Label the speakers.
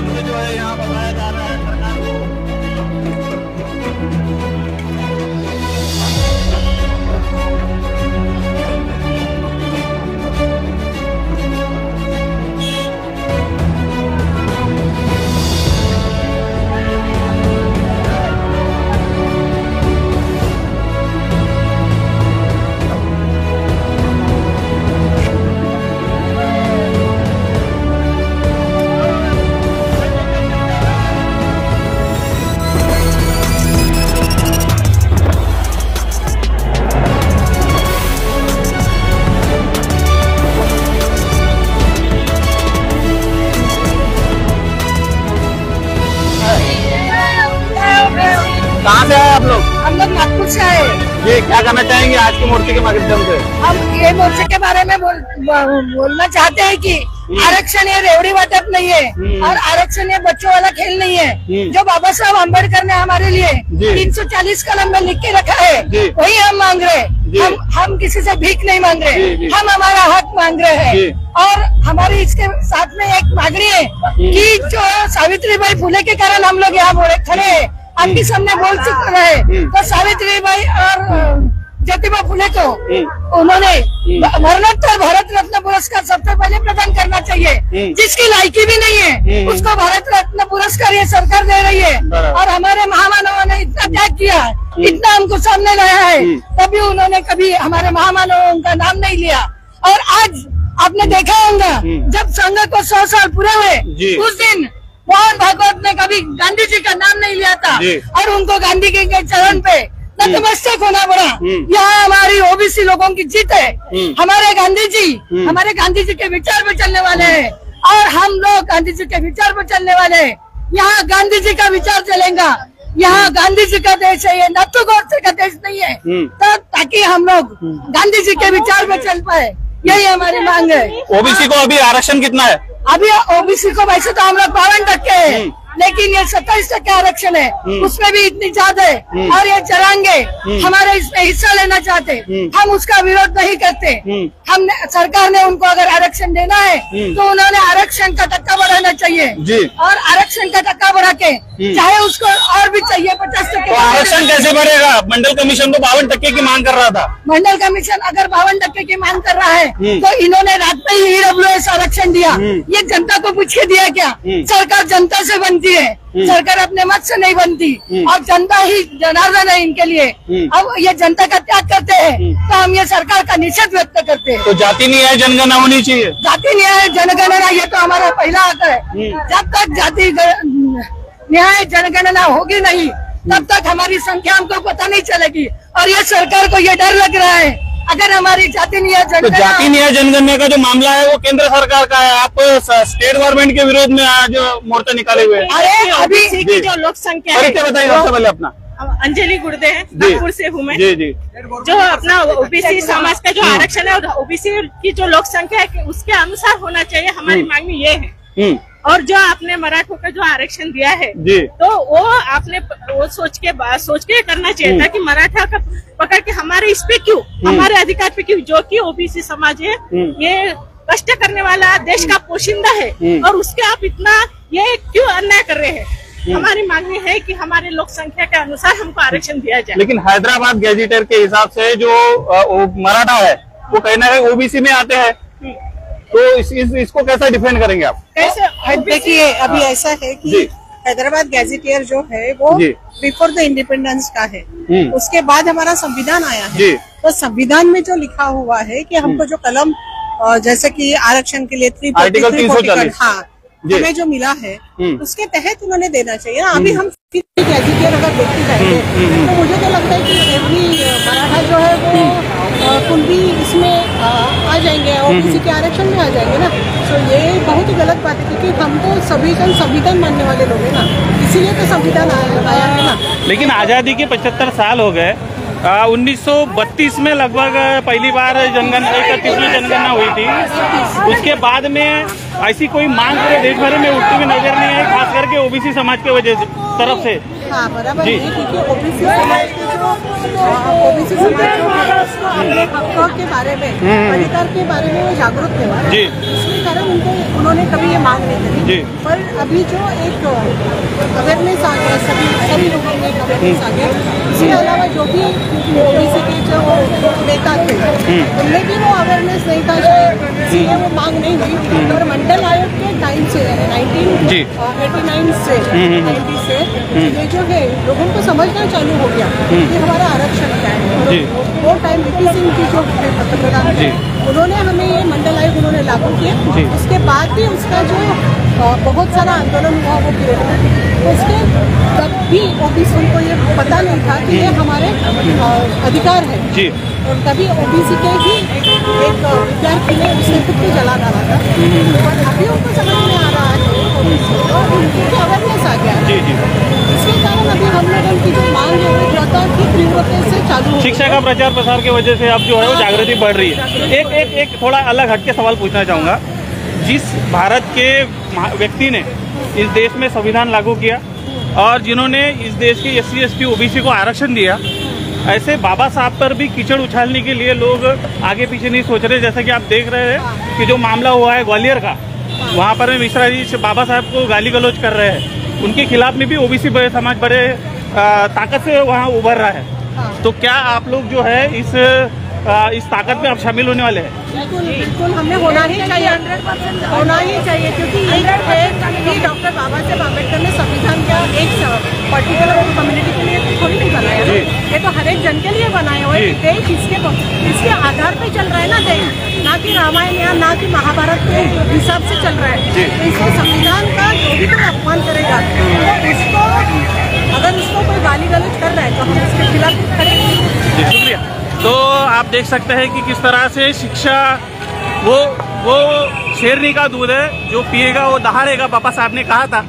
Speaker 1: माध्यम से जो है यहाँ बताया जा रहा है सरकार को। कहाँ से आए आप लोग?
Speaker 2: हम लोग नागपुर से आए।
Speaker 1: ये क्या करना चाहेंगे आज के मोर्चे के माध्यम से?
Speaker 2: हम ये मोर्चे के बारे में बोलना चाहते हैं कि आरक्षण ये रेवड़ी वाटप नहीं है और आरक्षण ये बच्चों वाला खेल नहीं है। जो बाबा साहब अम्बेडकर ने हमारे लिए 340 कलम में लिख के रखा है वही हम मांग रहे हैं। हम किसी से भीख नहीं मांग रहे, हम हमारा हक मांग रहे हैं। और हमारी इसके साथ में एक मांगनी है कि जो सावित्रीबाई फुले के कारण हम लोग यहाँ खड़े हैं, आपके सामने बोल चुके रहे तो सावित्रीबाई और ज्योतिबा फुले को उन्होंने मरणोत्तर भारत रत्न पुरस्कार सबसे पहले प्रदान करना चाहिए। जिसकी लायकी भी नहीं है उसको भारत रत्न पुरस्कार ये सरकार दे रही है। और हमारे महामानवों ने इतना त्याग किया, इतना हमको सामने लाया है, तभी उन्होंने कभी हमारे महामानवों का नाम नहीं लिया। और आज आपने देखा होगा जब संघ को 100 साल पूरे हुए उस दिन मोहन भागवत ने कभी गांधी जी का नाम नहीं लिया था और उनको गांधी जी के चरण पे नतमस्तक होना पड़ा। यहाँ हमारी ओबीसी लोगों की जीत है। हमारे गांधी जी के विचार पर चलने वाले हैं और हम लोग गांधी जी के विचार पर चलने वाले हैं। यहाँ गांधी जी का विचार चलेगा, यहाँ गांधी जी का देश है, ये नत्थु गोडसे का देश नहीं है। ताकि हम लोग गांधी जी के विचार पर चल पाए, यही हमारी मांग है।
Speaker 1: ओबीसी को अभी आरक्षण कितना है?
Speaker 2: अभी ओबीसी को वैसे तो हम लोग 52% है, लेकिन ये 27% आरक्षण है, उसमें भी इतनी ज्यादा है। और ये चरांगे हमारे इसमें हिस्सा लेना चाहते, हम उसका विरोध नहीं करते। हमने सरकार ने उनको अगर आरक्षण देना है तो उन्होंने आरक्षण का टक्का बढ़ाना चाहिए और आरक्षण का टक्का बढ़ा के चाहे उसको और भी चाहिए 50%।
Speaker 1: तो आरक्षण कैसे बढ़ेगा? मंडल कमीशन तो 52% की मांग कर रहा था।
Speaker 2: मंडल कमीशन अगर 52% की मांग कर रहा है तो इन्होंने रात में ही EWS आरक्षण दिया। ये जनता को पूछ के दिया क्या? सरकार जनता से बनती है, सरकार अपने मत से नहीं बनती और जनता ही जनार्दन है इनके लिए। अब ये जनता का त्याग करते हैं तो हम ये सरकार का निषेध व्यक्त करते हैं।
Speaker 1: तो जाति न्याय जनगणना होनी चाहिए।
Speaker 2: जाति न्याय जनगणना ये तो हमारा पहला हक है। जब तक जाति न्याय जनगणना होगी नहीं तब तक हमारी संख्या हमको पता नहीं चलेगी। और ये सरकार को ये डर लग रहा है अगर हमारी जाति न्याय
Speaker 1: जनगणना का जो मामला है वो केंद्र सरकार का है। आप स्टेट गवर्नमेंट के विरोध में आज मोर्चा निकाले हुए हैं।
Speaker 2: अरे अभी
Speaker 3: की जो लोक संख्या है,
Speaker 1: बताइए सबसे पहले अपना।
Speaker 3: अंजलि गुर्दे है, नागपुर से हूँ मैं।
Speaker 1: जी।
Speaker 3: जो अपना ओबीसी समाज का जो आरक्षण है ओबीसी की जो लोक संख्या है उसके अनुसार होना चाहिए, हमारी मांगनी ये है। और जो आपने मराठों का जो आरक्षण दिया है तो वो आपने वो सोच के करना चाहिए था कि मराठा का पकड़ के हमारे इस पे क्यों, हमारे अधिकार पे क्यों, जो कि ओबीसी समाज है ये कष्ट करने वाला देश का पोशिंदा है और उसके आप इतना ये क्यों अन्याय कर रहे हैं। हमारी मांगनी है कि हमारे लोक संख्या के अनुसार हमको आरक्षण दिया जाए।
Speaker 1: लेकिन हैदराबाद गैजेटर के हिसाब से जो मराठा है वो कहीं ना कहीं ओबीसी में आते हैं, तो इसको कैसा डिफेंड करेंगे आप?
Speaker 4: कैसे? देखिए अभी ऐसा है कि हैदराबाद गैजेटियर जो है वो बिफोर द इंडिपेंडेंस का है, उसके बाद हमारा संविधान आया है। तो संविधान में जो लिखा हुआ है कि हमको जो कलम जैसे कि आरक्षण के लिए 340 हमें जो मिला है उसके तहत उन्होंने देना चाहिए ना। अभी हम गैजेटियर अगर देखते जाएंगे तो मुझे तो लगता है कि एवरी मराठा जो है वो कुल भी इसमें आ जाएंगे, ओबीसी के आरक्षण में आ जाएंगे ना। तो ये बहुत ही गलत बात है क्योंकि हम तो संविधान मानने वाले लोग हैं ना, इसीलिए तो संविधान आया है ना।
Speaker 5: लेकिन आज़ादी के 75 साल हो गए। 1932 में लगभग पहली बार 31वीं जनगणना हुई थी। उसके बाद में ऐसी कोई मांग पूरे देश भर में उठती हुई नजर नहीं आई, खास करके ओबीसी समाज के वजह से तरफ से।
Speaker 4: हाँ बराबर है, क्योंकि ओबीसी समाज अपने हकों के बारे में, अधिकार के बारे में वो जागरूक है जी। कारण उन्होंने कभी ये मांग नहीं करी। पर अभी जो एक अवेयरनेस आ गया, सभी लोगों में अवेयरनेस आ गया। इसके अलावा जो भी ओबीसी के जो नेता थे उनमें भी वो अवेयरनेस नहीं था शायद, इसलिए वो मांग नहीं हुई। और मंडल आयोग के टाइम से 1989 से 90 से ये जो है लोगों को समझना चालू हो गया कि हमारा आरक्षण क्या है। वो टाइम वीपी सिंह की जो पंतप्रधान थे उन्होंने हमें ये मंडल आयोग उन्होंने लागू किया। उसके बाद भी उसका जो बहुत सारा आंदोलन हुआ वो पीरियड उसके तब भी ओबीसी को ये पता नहीं था कि ये हमारे अधिकार है। और तभी ओबीसी के ही एक विद्यार्थी ने उसने खुद को जला डाला था। और अभी उनको समझ में आ रहा है और उनकी अवेयरनेस आ गया। इसके कारण अभी हम लोगों की जो मांग है वो ज्यादा की तीव्रता से चालू है।
Speaker 5: शिक्षा का प्रचार प्रसार की वजह से अब जो है वो जागृति बढ़ रही है। एक थोड़ा अलग हटके सवाल पूछना चाहूँगा। जिस भारत के व्यक्ति ने इस देश में संविधान लागू किया और जिन्होंने इस देश के SC ST OBC को आरक्षण दिया, ऐसे बाबा साहब पर भी कीचड़ उछालने के लिए लोग आगे पीछे नहीं सोच रहे। जैसे कि आप देख रहे हैं कि जो मामला हुआ है ग्वालियर का, वहाँ पर मिश्रा जी बाबा साहब को गाली गलौज कर रहे हैं। उनके खिलाफ में भी OBC बड़े समाज बड़े ताकत से वहाँ उभर रहा है। तो क्या आप लोग जो है इस ताकत में आप शामिल होने वाले हैं?
Speaker 4: बिल्कुल हमें होना ही चाहिए, 100% होना ही चाहिए। क्योंकि ये है कि डॉक्टर बाबा साहेब आम्बेडकर ने संविधान का एक पर्टिकुलर कम्युनिटी के लिए थोड़ी नहीं बनाया, ये तो हर एक जन के लिए बनाया हुआ है। देश इसके आधार पे चल रहा है ना देश, ना कि रामायण या ना कि महाभारत के हिसाब से चल रहा है। तो इसको संविधान का जो भी कोई अपमान करेगा तो उसको, अगर उसको कोई गाली गलौज कर रहा है तो हम उसके खिलाफ खड़े हैं।
Speaker 5: शुक्रिया। तो आप देख सकते हैं कि किस तरह से शिक्षा वो शेरनी का दूध है, जो पिएगा वो दहाड़ेगा, पापा साहब ने कहा था।